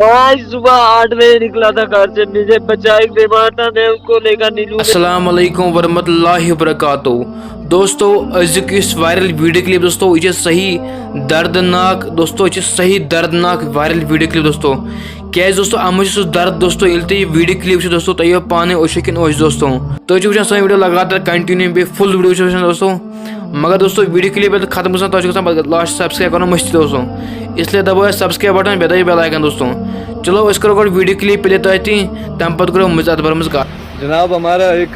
आज सुबह 8 बजे निकला था घर से। मुझे बच्चा एक बीमार था, मैं उसको लेकर नीलू में। अस्सलाम वालेकुम वरहमतुल्लाहि वबरकातुहू। दोस्तों अज़ इस वायरल वीडियो क्लिप दोस्तों ये सही दर्दनाक दोस्तों ये सही दर्दनाक वायरल वीडियो क्लिप दोस्तों क्या दोस्तों आम दर्द दोस्तों ये वीडियो क्लिप दोस्तों तैयो पाने ओशिकिन दोस्तों तो वो सन वीडियो लगातार कंटिन्यू बे फुल वीडियो दोस्तों मगर दोस्तों वीडियो क्लिप खत्म गो लास्ट सब्सक्राइब कर मस्त दोस्तों इसलिए दबाओ सब्सक्राइब बटन बेदाई बेल आइकन दोस्तों। चलो इस करो वीडियो क्लिप प्ले तो तम पत करो मजाक भर मज जनाब हमारा एक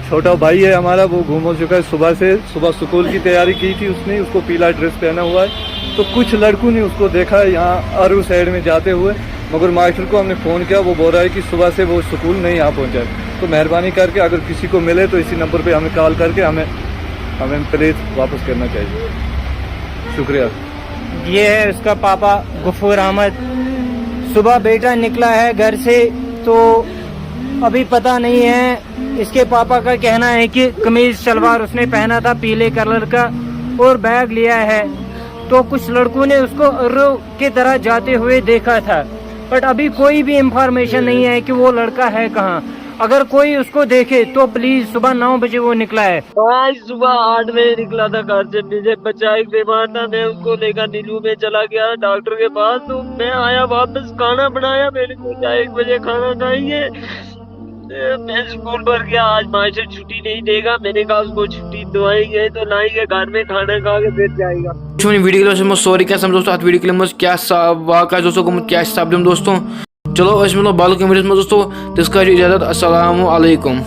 छोटा भाई है हमारा, वो घूम हो चुका है सुबह स्कूल की तैयारी की थी उसने, उसको पीला ड्रेस पहना हुआ है। तो कुछ लड़कों ने उसको देखा यहाँ अरू साइड में जाते हुए, मगर मास्टर को हमने फ़ोन किया, वो बोल रहा है कि सुबह से वो स्कूल नहीं आ पहुँचा है। तो मेहरबानी करके अगर किसी को मिले तो इसी नंबर पर हमें कॉल करके हमें प्लीज़ वापस करना चाहिए। शुक्रिया। ये है उसका पापा गफूर अहमद। सुबह बेटा निकला है घर से, तो अभी पता नहीं है। इसके पापा का कहना है कि कमीज शलवार उसने पहना था पीले कलर का और बैग लिया है। तो कुछ लड़कों ने उसको अर्रो की तरह जाते हुए देखा था, बट अभी कोई भी इंफॉर्मेशन नहीं है कि वो लड़का है कहाँ। अगर कोई उसको देखे तो प्लीज, सुबह 9 बजे वो निकला है। आज सुबह 8 बजे निकला था घर से। मुझे बच्चा एक बीमार था, मैं उसको लेकर नीलू में चला गया डॉक्टर के पास। तो मैं आया वापस, खाना बनाया, मैंने सोचा 1 बजे खाना खाएंगे। मैं स्कूल पर गया, आज मास्टर छुट्टी नहीं देगा। मैंने कहा उसको छुट्टी दवाएंगे तो लाएंगे, घर में खाना खा के फिर जाएगा। वीडियो के सॉरी क्या दोस्तों वीडियो क्लिप क्या वाक़ दोस्तों क्या सपदम दोस्तों। चलो मिलो बाल के दोस्तों, तिसका इजाजत। अस्सलामु अलैकुम।